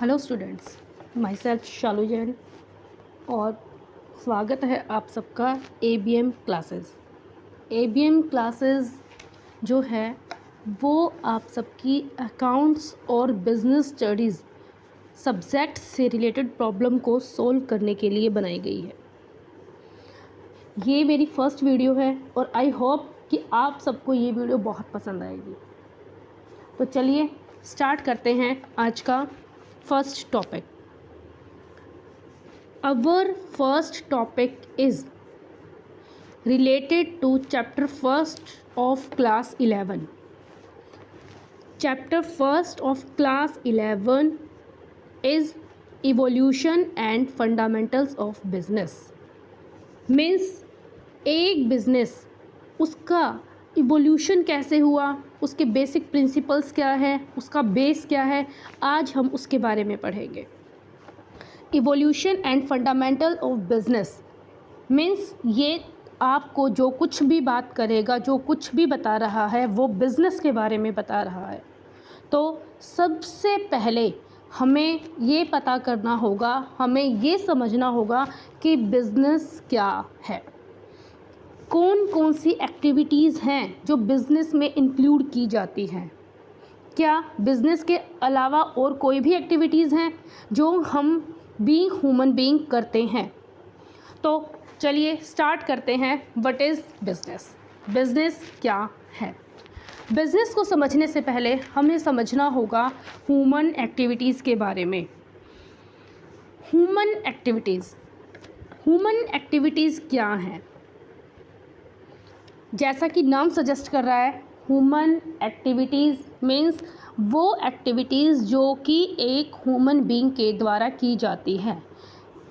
Hello students, my self शालू जैन और स्वागत है आप सबका ABM क्लासेस। ABM क्लासेस जो है वो आप सबकी अकाउंट्स और बिजनेस स्टडीज़ सब्जेक्ट से रिलेटेड प्रॉब्लम को सोल्व करने के लिए बनाई गई है। ये मेरी फर्स्ट वीडियो है और आई होप कि आप सबको ये वीडियो बहुत पसंद आएगी। तो चलिए स्टार्ट करते हैं आज का first topic. Our first topic is related to chapter first of class 11. Chapter first of class 11 is evolution and fundamentals of business. Means एक बिजनेस उसका इवोल्यूशन कैसे हुआ, उसके बेसिक प्रिंसिपल्स क्या है, उसका बेस क्या है, आज हम उसके बारे में पढ़ेंगे। Evolution and fundamental of business means ये आपको जो कुछ भी बात करेगा, जो कुछ भी बता रहा है वो बिज़नेस के बारे में बता रहा है। तो सबसे पहले हमें ये पता करना होगा, हमें ये समझना होगा कि बिज़नेस क्या है, कौन कौन सी एक्टिविटीज़ हैं जो बिज़नेस में इंक्लूड की जाती हैं। क्या बिज़नेस के अलावा और कोई भी एक्टिविटीज़ हैं जो हम बीइंग ह्यूमन बीइंग करते हैं। तो चलिए स्टार्ट करते हैं। What is business? बिज़नेस क्या है? बिज़नेस को समझने से पहले हमें समझना होगा ह्यूमन एक्टिविटीज़ के बारे में। ह्यूमन एक्टिविटीज़ क्या हैं? जैसा कि नाम सजेस्ट कर रहा है, ह्यूमन एक्टिविटीज़ मीन्स वो एक्टिविटीज़ जो कि एक ह्यूमन बीइंग के द्वारा की जाती है।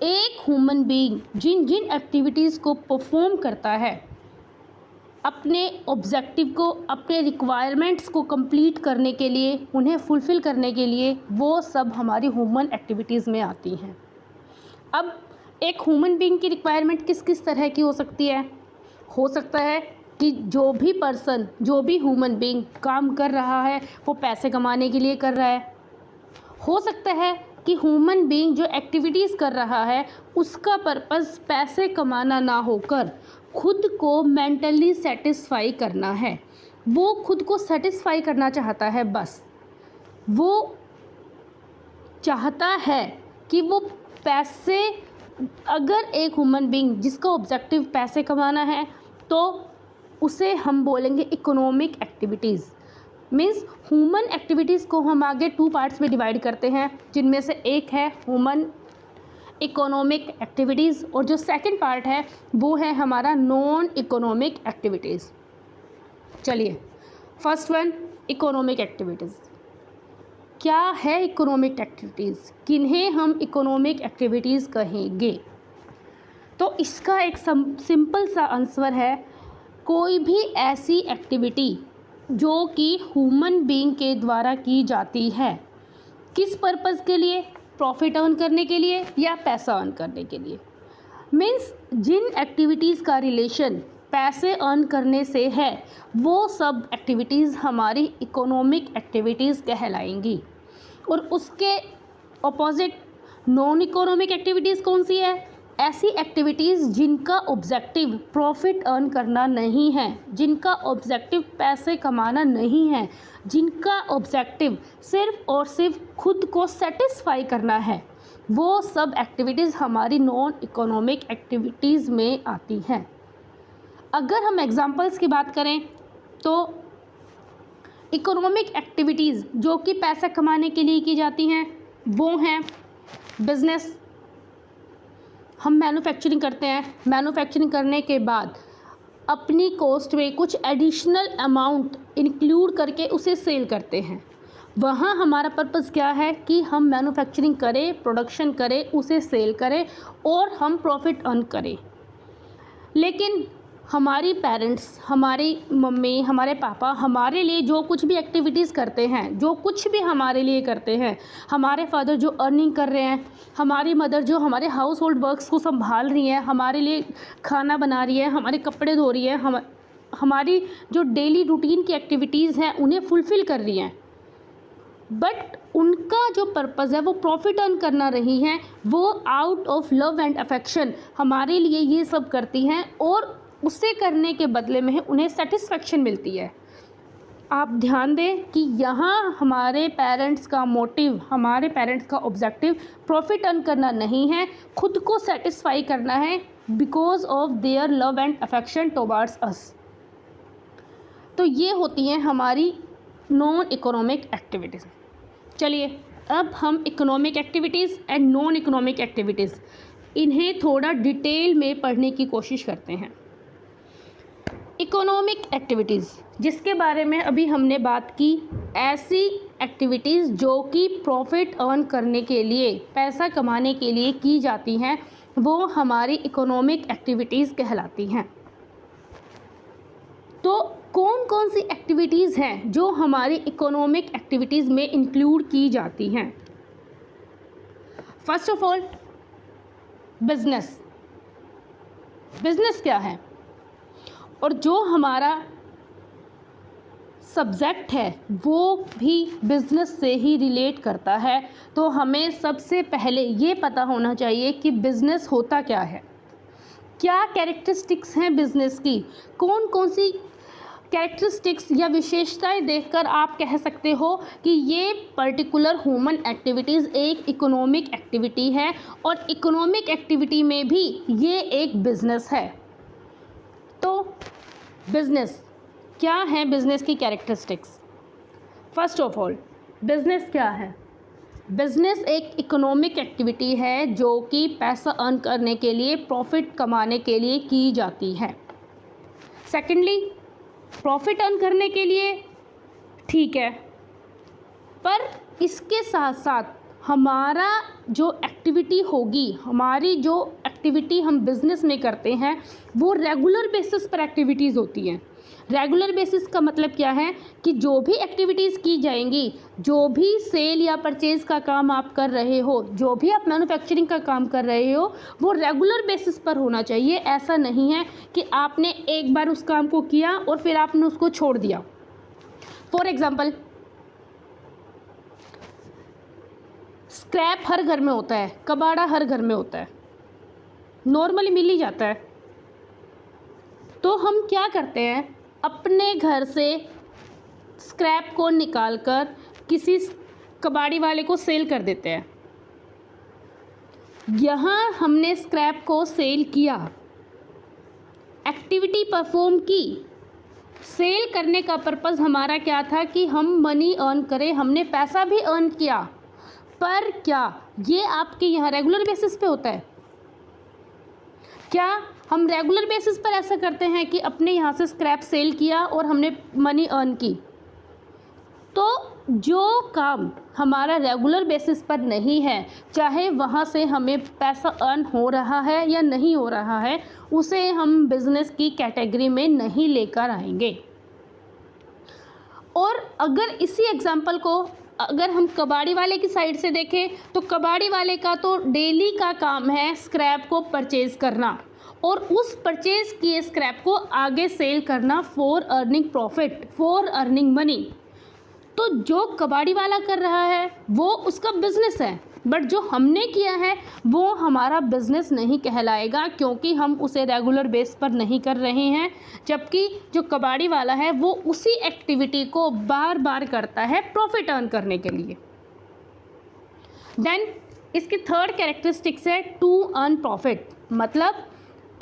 एक ह्यूमन बीइंग जिन जिन एक्टिविटीज़ को परफॉर्म करता है, अपने ऑब्जेक्टिव को, अपने रिक्वायरमेंट्स को कंप्लीट करने के लिए, उन्हें फुलफ़िल करने के लिए, वो सब हमारी ह्यूमन एक्टिविटीज़ में आती हैं। अब एक ह्यूमन बीइंग की रिक्वायरमेंट किस किस तरह की हो सकती है? हो सकता है कि जो भी पर्सन, जो भी ह्यूमन बीइंग काम कर रहा है वो पैसे कमाने के लिए कर रहा है। हो सकता है कि ह्यूमन बीइंग जो एक्टिविटीज़ कर रहा है उसका पर्पस पैसे कमाना ना होकर खुद को मेंटली सेटिस्फाई करना है। वो खुद को सेटिस्फाई करना चाहता है, बस वो चाहता है कि वो पैसे, अगर एक ह्यूमन बीइंग जिसका ऑब्जेक्टिव पैसे कमाना है तो उसे हम बोलेंगे economic activities. Means human activities को हम आगे 2 पार्ट्स में डिवाइड करते हैं, जिनमें से एक है ह्यूमन इकोनॉमिक एक्टिविटीज़ और जो सेकंड पार्ट है वो है हमारा नॉन इकोनॉमिक एक्टिविटीज़। चलिए फर्स्ट वन, इकोनॉमिक एक्टिविटीज़। क्या है इकोनॉमिक एक्टिविटीज़? किन्हें हम इकोनॉमिक एक्टिविटीज़ कहेंगे? तो इसका एक सिंपल सा आंसर है, कोई भी ऐसी एक्टिविटी जो कि ह्यूमन बीइंग के द्वारा की जाती है। किस पर्पज़ के लिए? प्रॉफिट अर्न करने के लिए या पैसा अर्न करने के लिए। मीन्स जिन एक्टिविटीज़ का रिलेशन पैसे अर्न करने से है वो सब एक्टिविटीज़ हमारी इकोनॉमिक एक्टिविटीज़ कहलाएंगी। और उसके ऑपोजिट नॉन इकोनॉमिक एक्टिविटीज़ कौन सी है? ऐसी एक्टिविटीज़ जिनका ऑब्जेक्टिव प्रॉफिट अर्न करना नहीं है, जिनका ऑब्जेक्टिव पैसे कमाना नहीं है, जिनका ऑब्जेक्टिव सिर्फ और सिर्फ खुद को सेटिस्फाई करना है, वो सब एक्टिविटीज़ हमारी नॉन इकोनॉमिक एक्टिविटीज़ में आती हैं। अगर हम एग्जांपल्स की बात करें तो इकोनॉमिक एक्टिविटीज़ जो कि पैसा कमाने के लिए की जाती हैं वो हैं बिज़नेस। हम मैन्युफैक्चरिंग करते हैं, मैन्युफैक्चरिंग करने के बाद अपनी कॉस्ट में कुछ एडिशनल अमाउंट इंक्लूड करके उसे सेल करते हैं। वहाँ हमारा पर्पस क्या है कि हम मैन्युफैक्चरिंग करें, प्रोडक्शन करें, उसे सेल करें और हम प्रॉफिट अर्न करें। लेकिन हमारी पेरेंट्स, हमारी मम्मी, हमारे पापा हमारे लिए जो कुछ भी एक्टिविटीज़ करते हैं, जो कुछ भी हमारे लिए करते हैं, हमारे फादर जो अर्निंग कर रहे हैं, हमारी मदर जो हमारे हाउस होल्ड वर्क्स को संभाल रही हैं, हमारे लिए खाना बना रही है, हमारे कपड़े धो रही है, हमारी जो डेली रूटीन की एक्टिविटीज़ हैं उन्हें फुलफ़िल कर रही हैं, बट उनका जो पर्पज़ है वो प्रॉफिट अर्न करना नहीं है, वो out of love and affection हमारे लिए ये सब करती हैं और उसे करने के बदले में उन्हें सेटिस्फेक्शन मिलती है। आप ध्यान दें कि यहाँ हमारे पेरेंट्स का मोटिव, हमारे पेरेंट्स का ऑब्जेक्टिव प्रॉफिट अर्न करना नहीं है, खुद को सेटिस्फाई करना है because of their love and affection towards अस। तो ये होती हैं हमारी नॉन इकोनॉमिक एक्टिविटीज़। चलिए अब हम economic activities and non economic activities इन्हें थोड़ा डिटेल में पढ़ने की कोशिश करते हैं। इकोनॉमिक एक्टिविटीज़ जिसके बारे में अभी हमने बात की, ऐसी एक्टिविटीज़ जो कि प्रॉफिट अर्न करने के लिए, पैसा कमाने के लिए की जाती हैं, वो हमारी इकोनॉमिक एक्टिविटीज़ कहलाती हैं। तो कौन कौन सी एक्टिविटीज़ हैं जो हमारी इकोनॉमिक एक्टिविटीज़ में इंक्लूड की जाती हैं? First of all business. Business क्या है? और जो हमारा सब्जेक्ट है वो भी बिज़नेस से ही रिलेट करता है, तो हमें सबसे पहले ये पता होना चाहिए कि बिज़नेस होता क्या है, क्या कैरेक्टरिस्टिक्स हैं बिज़नेस की, कौन कौन सी कैरेक्टरिस्टिक्स या विशेषताएं देखकर आप कह सकते हो कि ये पर्टिकुलर ह्यूमन एक्टिविटीज़ एक इकोनॉमिक एक्टिविटी है और इकोनॉमिक एक्टिविटी में भी ये एक बिज़नेस है। तो बिज़नेस क्या है, बिज़नेस की characteristics? First of all business क्या है? बिज़नेस एक इकोनॉमिक एक्टिविटी है जो कि पैसा अर्न करने के लिए, प्रॉफिट कमाने के लिए की जाती है। सेकेंडली प्रॉफिट अर्न करने के लिए ठीक है, पर इसके साथ साथ हमारा जो एक्टिविटी होगी, हमारी जो एक्टिविटी हम बिज़नेस में करते हैं वो रेगुलर बेसिस पर एक्टिविटीज़ होती हैं। रेगुलर बेसिस का मतलब क्या है कि जो भी एक्टिविटीज़ की जाएंगी, जो भी सेल या परचेज़ का काम आप कर रहे हो, जो भी आप मैन्युफैक्चरिंग का काम कर रहे हो, वो रेगुलर बेसिस पर होना चाहिए। ऐसा नहीं है कि आपने एक बार उस काम को किया और फिर आपने उसको छोड़ दिया। फॉर एग्ज़ाम्पल स्क्रैप हर घर में होता है, कबाड़ा हर घर में होता है, नॉर्मली मिल ही जाता है। तो हम क्या करते हैं, अपने घर से स्क्रैप को निकालकर किसी कबाड़ी वाले को सेल कर देते हैं। यहाँ हमने स्क्रैप को सेल किया, एक्टिविटी परफॉर्म की। सेल करने का पर्पज़ हमारा क्या था कि हम मनी अर्न करें, हमने पैसा भी अर्न किया। पर क्या ये आपके यहाँ रेगुलर बेसिस पे होता है? क्या हम रेगुलर बेसिस पर ऐसा करते हैं कि अपने यहाँ से स्क्रैप सेल किया और हमने मनी अर्न की? तो जो काम हमारा रेगुलर बेसिस पर नहीं है, चाहे वहाँ से हमें पैसा अर्न हो रहा है या नहीं हो रहा है, उसे हम बिज़नेस की कैटेगरी में नहीं लेकर आएंगे। और अगर इसी एग्जाम्पल को अगर हम कबाड़ी वाले की साइड से देखें, तो कबाड़ी वाले का तो डेली का काम है स्क्रैप को परचेज़ करना और उस परचेज़ किए स्क्रैप को आगे सेल करना for earning profit, for earning money. तो जो कबाड़ी वाला कर रहा है वो उसका बिज़नेस है, बट जो हमने किया है वो हमारा बिज़नेस नहीं कहलाएगा, क्योंकि हम उसे रेगुलर बेस पर नहीं कर रहे हैं। जबकि जो कबाड़ी वाला है वो उसी एक्टिविटी को बार बार करता है प्रॉफिट अर्न करने के लिए। देन इसकी थर्ड कैरेक्टरिस्टिक्स है टू अर्न प्रॉफिट। मतलब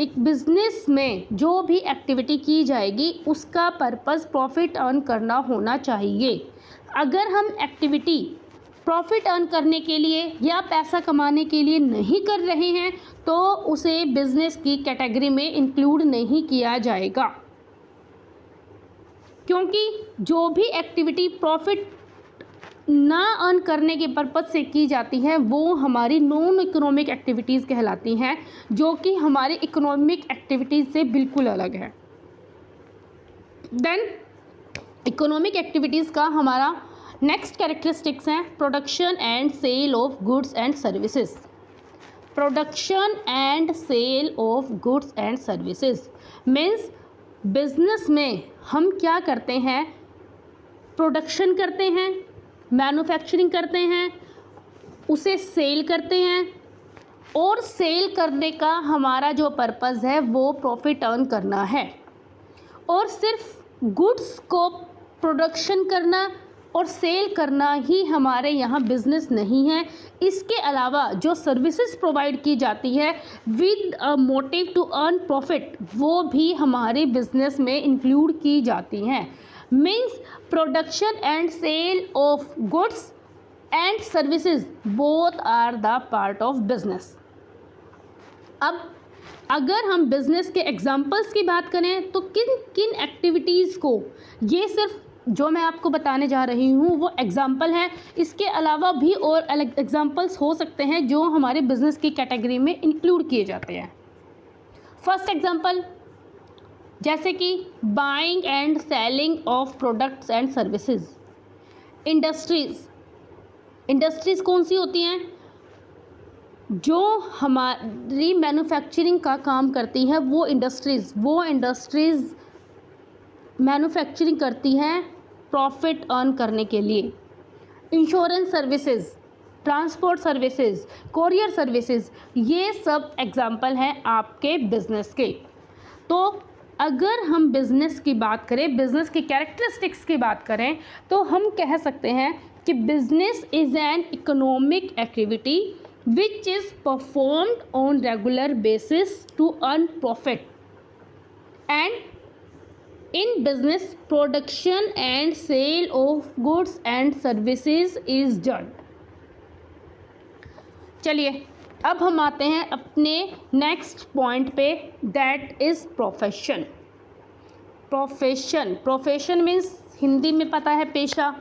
एक बिज़नेस में जो भी एक्टिविटी की जाएगी उसका पर्पज़ प्रॉफिट अर्न करना होना चाहिए। अगर हम एक्टिविटी प्रॉफिट अर्न करने के लिए या पैसा कमाने के लिए नहीं कर रहे हैं तो उसे बिज़नेस की कैटेगरी में इंक्लूड नहीं किया जाएगा, क्योंकि जो भी एक्टिविटी प्रॉफिट ना अर्न करने के पर्पज़ से की जाती है वो हमारी नॉन इकोनॉमिक एक्टिविटीज़ कहलाती हैं, जो कि हमारी इकोनॉमिक एक्टिविटीज़ से बिल्कुल अलग है। देन इकोनॉमिक एक्टिविटीज़ का हमारा नेक्स्ट कैरेक्टरिस्टिक्स हैं production and sale of goods and services. Production and sale of goods and services means business में हम क्या करते हैं, प्रोडक्शन करते हैं मैन्युफैक्चरिंग करते हैं, उसे सेल करते हैं, और सेल करने का हमारा जो पर्पज़ है वो प्रॉफिट अर्न करना है। और सिर्फ गुड्स को प्रोडक्शन करना और सेल करना ही हमारे यहाँ बिज़नेस नहीं है। इसके अलावा जो सर्विसेज प्रोवाइड की जाती है with a motive to earn profit, वो भी हमारे बिज़नेस में इंक्लूड की जाती हैं। Means production and sale of goods and services both are the part of business. अब अगर हम बिज़नेस के एग्जाम्पल्स की बात करें तो किन किन एक्टिविटीज़ को, ये सिर्फ जो मैं आपको बताने जा रही हूँ वो एग्जाम्पल है, इसके अलावा भी और अलग एग्जाम्पल्स हो सकते हैं जो हमारे बिज़नेस की कैटेगरी में इंक्लूड किए जाते हैं। फर्स्ट एग्जाम्पल, जैसे कि buying and selling of products and services. Industries कौन सी होती हैं? जो हमारी मैन्युफैक्चरिंग का काम करती है वो इंडस्ट्रीज़ मैन्युफैक्चरिंग करती हैं प्रॉफिट अर्न करने के लिए। Insurance services, transport services, courier services, ये सब एग्जाम्पल हैं आपके बिज़नेस के। तो अगर हम बिज़नेस की बात करें, बिज़नेस की कैरेक्टरिस्टिक्स की बात करें, तो हम कह सकते हैं कि business is an economic activity which is performed on regular basis to earn profit, and in business production and sale of goods and services is done। चलिए अब हम आते हैं अपने नेक्स्ट पॉइंट पे, that is profession. Profession means Hindi में पता है पेशा।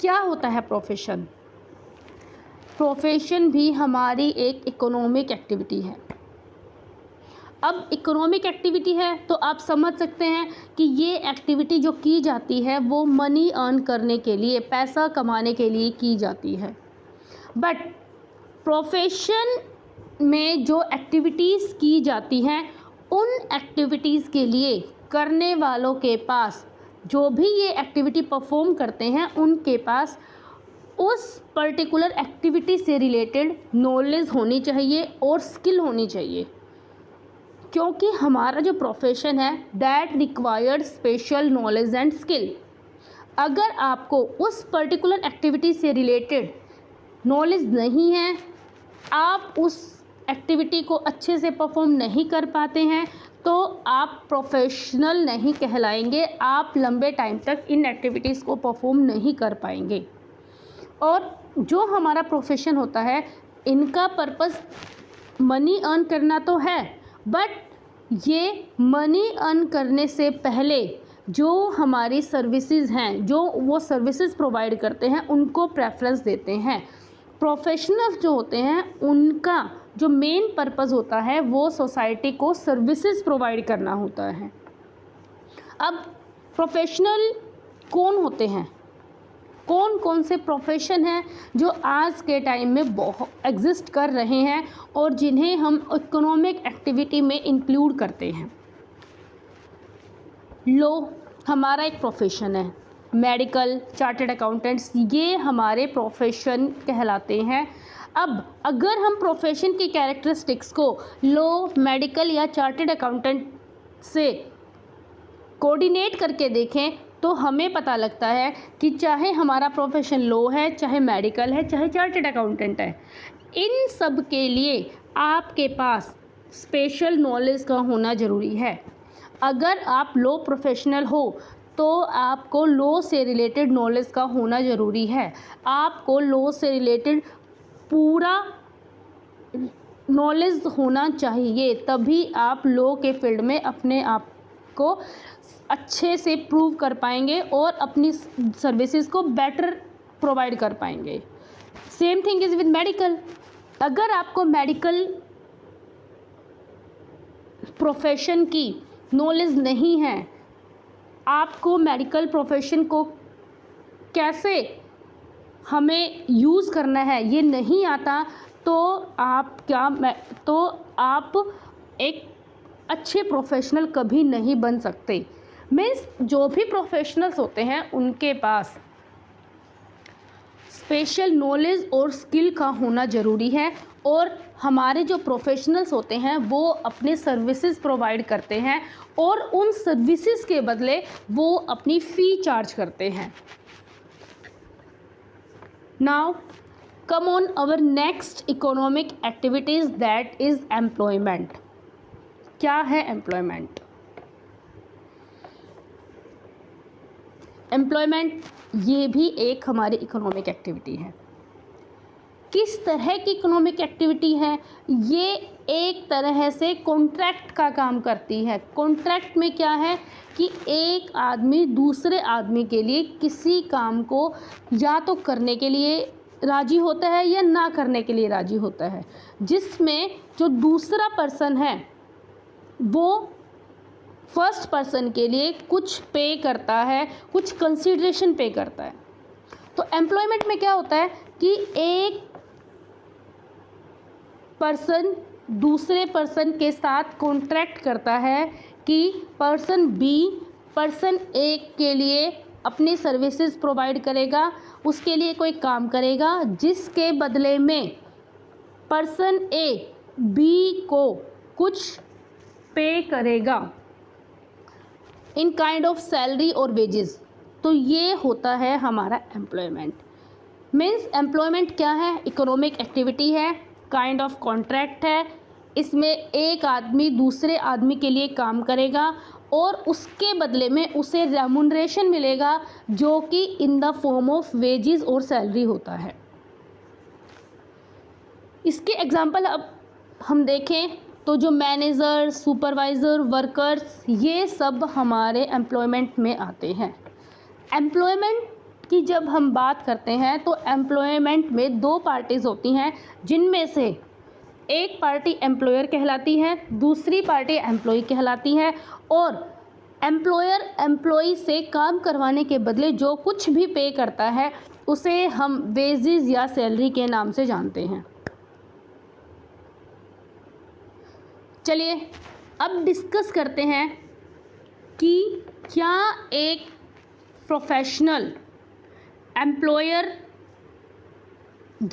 क्या होता है प्रोफेशन? प्रोफेशन भी हमारी एक इकोनॉमिक एक्टिविटी है। अब इकोनॉमिक एक्टिविटी है तो आप समझ सकते हैं कि ये एक्टिविटी जो की जाती है वो मनी अर्न करने के लिए, पैसा कमाने के लिए की जाती है। बट प्रोफेशन में जो एक्टिविटीज़ की जाती हैं उन एक्टिविटीज़ के लिए करने वालों के पास, जो भी ये एक्टिविटी परफॉर्म करते हैं उनके पास उस पर्टिकुलर एक्टिविटी से रिलेटेड नॉलेज होनी चाहिए और स्किल होनी चाहिए, क्योंकि हमारा जो प्रोफेशन है that required special knowledge and skill. अगर आपको उस पर्टिकुलर एक्टिविटी से रिलेटेड नॉलेज नहीं है, आप उस एक्टिविटी को अच्छे से परफॉर्म नहीं कर पाते हैं, तो आप प्रोफेशनल नहीं कहलाएंगे, आप लंबे टाइम तक इन एक्टिविटीज़ को परफॉर्म नहीं कर पाएंगे। और जो हमारा प्रोफेशन होता है इनका पर्पस मनी अर्न करना तो है, बट ये मनी अर्न करने से पहले जो हमारी सर्विसेज हैं, जो वो सर्विसेज प्रोवाइड करते हैं उनको प्रेफरेंस देते हैं। प्रोफेशनल्स जो होते हैं उनका जो मेन पर्पस होता है वो सोसाइटी को सर्विसेज प्रोवाइड करना होता है। अब प्रोफेशनल कौन होते हैं? कौन कौन से प्रोफेशन हैं जो आज के टाइम में बहुत एग्जिस्ट कर रहे हैं और जिन्हें हम इकोनॉमिक एक्टिविटी में इंक्लूड करते हैं? लो हमारा एक प्रोफेशन है, मेडिकल, चार्टर्ड अकाउंटेंट्स, ये हमारे प्रोफेशन कहलाते हैं। अब अगर हम प्रोफेशन की कैरेक्टरिस्टिक्स को लो, मेडिकल या चार्टर्ड अकाउंटेंट से कोऑर्डिनेट करके देखें तो हमें पता लगता है कि चाहे हमारा प्रोफेशन लो है, चाहे मेडिकल है, चाहे चार्टर्ड अकाउंटेंट है, इन सब के लिए आपके पास स्पेशल नॉलेज का होना ज़रूरी है। अगर आप लो प्रोफेशनल हो तो आपको लो से रिलेटेड नॉलेज का होना ज़रूरी है। आपको लो से रिलेटेड पूरा नॉलेज होना चाहिए, तभी आप लो के फील्ड में अपने आप को अच्छे से प्रूव कर पाएंगे और अपनी सर्विसेज को बेटर प्रोवाइड कर पाएंगे। Same thing is with medical. अगर आपको मेडिकल प्रोफेशन की नॉलेज नहीं है, आपको मेडिकल प्रोफेशन को कैसे हमें यूज़ करना है ये नहीं आता, तो आप एक अच्छे प्रोफेशनल कभी नहीं बन सकते। मीन्स जो भी प्रोफेशनल्स होते हैं उनके पास स्पेशल नॉलेज और स्किल का होना ज़रूरी है, और हमारे जो प्रोफेशनल्स होते हैं वो अपने सर्विसेज प्रोवाइड करते हैं और उन सर्विसेज के बदले वो अपनी फ़ी चार्ज करते हैं। Now come on our next economic activities, that is employment. क्या है एम्प्लॉयमेंट? एम्प्लॉयमेंट ये भी एक हमारी इकोनॉमिक एक्टिविटी है। किस तरह की इकोनॉमिक एक्टिविटी है? ये एक तरह से कॉन्ट्रैक्ट का काम करती है। कॉन्ट्रैक्ट में क्या है कि एक आदमी दूसरे आदमी के लिए किसी काम को या तो करने के लिए राज़ी होता है या ना करने के लिए राज़ी होता है, जिसमें जो दूसरा पर्सन है वो फर्स्ट पर्सन के लिए कुछ पे करता है, कुछ कंसिडरेशन पे करता है। तो एम्प्लॉयमेंट में क्या होता है कि एक पर्सन दूसरे पर्सन के साथ कॉन्ट्रैक्ट करता है कि पर्सन बी पर्सन ए के लिए अपनी सर्विसेज प्रोवाइड करेगा, उसके लिए कोई काम करेगा, जिसके बदले में पर्सन ए बी को कुछ पे करेगा इन काइंड ऑफ सैलरी और वेजेस। तो ये होता है हमारा एम्प्लॉयमेंट। मीन्स एम्प्लॉयमेंट क्या है? इकोनॉमिक एक्टिविटी है, काइंड ऑफ कॉन्ट्रैक्ट है। इसमें एक आदमी दूसरे आदमी के लिए काम करेगा और उसके बदले में उसे रेम्युनरेशन मिलेगा, जो कि in the form of wages और सैलरी होता है। इसके एग्जांपल अब हम देखें तो जो मैनेजर, सुपरवाइज़र, वर्कर्स, ये सब हमारे एम्प्लॉयमेंट में आते हैं। एम्प्लॉयमेंट की जब हम बात करते हैं तो एम्प्लॉयमेंट में दो पार्टीज़ होती हैं, जिनमें से एक पार्टी एम्प्लॉयर कहलाती है, दूसरी पार्टी एम्प्लॉय कहलाती है। और एम्प्लॉयर एम्प्लॉय से काम करवाने के बदले जो कुछ भी पे करता है उसे हम वेजेस या सैलरी के नाम से जानते हैं। चलिए अब डिस्कस करते हैं कि क्या एक प्रोफेशनल एम्प्लॉयर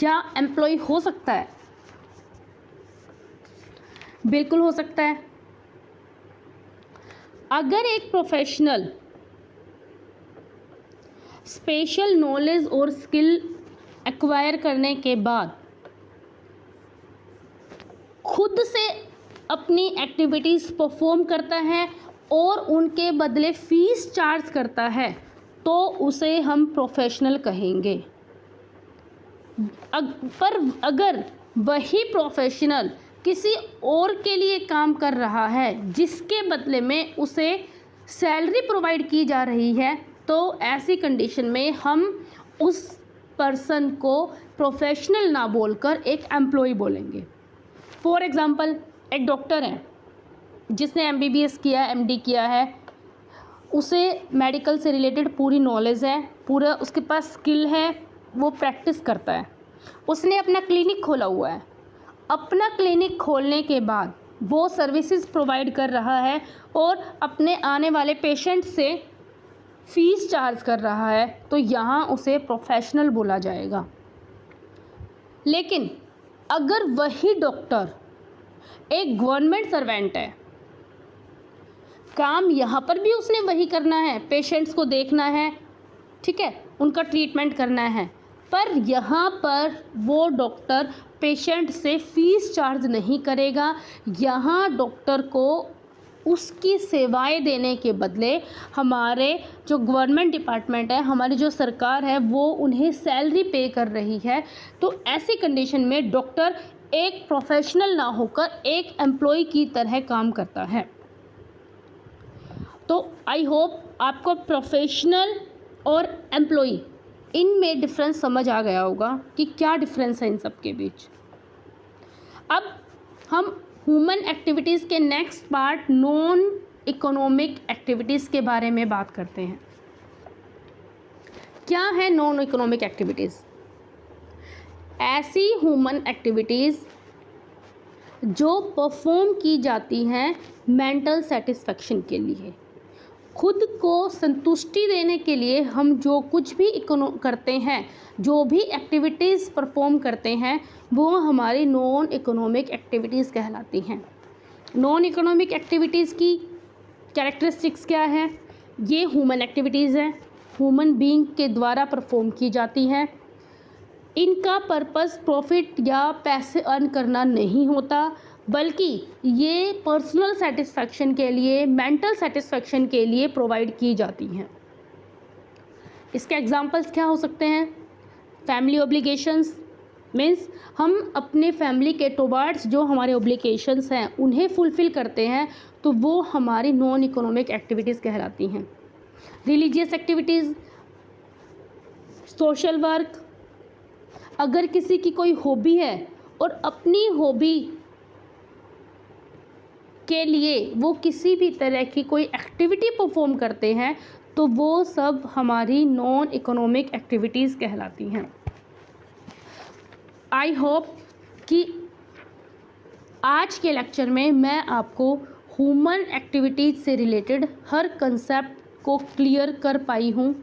या एम्प्लॉय हो सकता है? बिल्कुल हो सकता है। अगर एक प्रोफेशनल स्पेशल नॉलेज और स्किल एक्वायर करने के बाद खुद से अपनी एक्टिविटीज़ परफॉर्म करता है और उनके बदले फीस चार्ज करता है, तो उसे हम प्रोफेशनल कहेंगे। पर अगर वही प्रोफेशनल किसी और के लिए काम कर रहा है, जिसके बदले में उसे सैलरी प्रोवाइड की जा रही है, तो ऐसी कंडीशन में हम उस पर्सन को प्रोफेशनल ना बोलकर एक एम्प्लॉय बोलेंगे। फॉर एग्ज़ाम्पल, एक डॉक्टर है जिसने MBBS किया है, MD किया है, उसे मेडिकल से रिलेटेड पूरी नॉलेज है, पूरा उसके पास स्किल है, वो प्रैक्टिस करता है, उसने अपना क्लिनिक खोला हुआ है। अपना क्लिनिक खोलने के बाद वो सर्विसेज प्रोवाइड कर रहा है और अपने आने वाले पेशेंट से फीस चार्ज कर रहा है, तो यहाँ उसे प्रोफेशनल बोला जाएगा। लेकिन अगर वही डॉक्टर एक गवर्नमेंट सर्वेंट है, काम यहाँ पर भी उसने वही करना है, पेशेंट्स को देखना है, ठीक है, उनका ट्रीटमेंट करना है, पर यहाँ पर वो डॉक्टर पेशेंट से फीस चार्ज नहीं करेगा। यहाँ डॉक्टर को उसकी सेवाएं देने के बदले हमारे जो गवर्नमेंट डिपार्टमेंट है, हमारी जो सरकार है, वो उन्हें सैलरी पे कर रही है। तो ऐसी कंडीशन में डॉक्टर एक प्रोफेशनल ना होकर एक एम्प्लॉय की तरह काम करता है। तो आई होप आपको प्रोफेशनल और एम्प्लॉय इनमें डिफरेंस समझ आ गया होगा कि क्या डिफरेंस है इन सब के बीच। अब हम ह्यूमन एक्टिविटीज़ के next part non economic activities के बारे में बात करते हैं। क्या है नॉन इकोनॉमिक एक्टिविटीज़? ऐसी ह्यूमन एक्टिविटीज़ जो परफॉर्म की जाती हैं मेंटल सेटिस्फेक्शन के लिए, खुद को संतुष्टि देने के लिए हम जो कुछ भी करते हैं, जो भी एक्टिविटीज़ परफॉर्म करते हैं, वो हमारी नॉन इकोनॉमिक एक्टिविटीज़ कहलाती हैं। नॉन इकोनॉमिक एक्टिविटीज़ की कैरेक्टरिस्टिक्स क्या है? ये ह्यूमन एक्टिविटीज़ हैं, ह्यूमन बीइंग के द्वारा परफॉर्म की जाती हैं। इनका पर्पस प्रॉफिट या पैसे अर्न करना नहीं होता, बल्कि ये पर्सनल सेटिस्फैक्शन के लिए, मेंटल सेटिस्फैक्शन के लिए प्रोवाइड की जाती हैं। इसके एग्जांपल्स क्या हो सकते हैं? फैमिली ऑब्लिगेशंस, मीन्स हम अपने फैमिली के टुवर्ड्स जो हमारे ऑब्लिगेशंस हैं उन्हें फुलफ़िल करते हैं, तो वो हमारी नॉन इकोनॉमिक एक्टिविटीज़ कहलाती हैं। रिलीजियस एक्टिविटीज़, सोशल वर्क, अगर किसी की कोई हॉबी है और अपनी हॉबी के लिए वो किसी भी तरह की कोई एक्टिविटी परफॉर्म करते हैं, तो वो सब हमारी नॉन इकोनॉमिक एक्टिविटीज़ कहलाती हैं। आई होप कि आज के लेक्चर में मैं आपको ह्यूमन एक्टिविटीज़ से रिलेटेड हर कंसेप्ट को क्लियर कर पाई हूँ।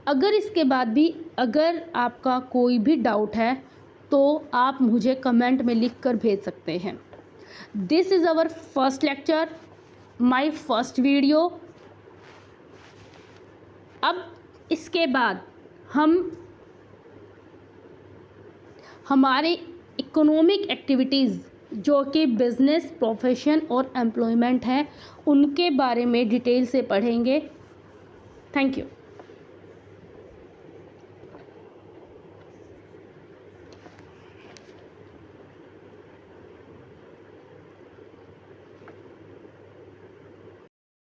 अगर इसके बाद भी अगर आपका कोई भी डाउट है तो आप मुझे कमेंट में लिख कर भेज सकते हैं। This is our first lecture, my first video. अब इसके बाद हम हमारे इकोनॉमिक एक्टिविटीज़ जो कि बिज़नेस, प्रोफेशन और एम्प्लॉयमेंट हैं, उनके बारे में डिटेल से पढ़ेंगे। Thank you.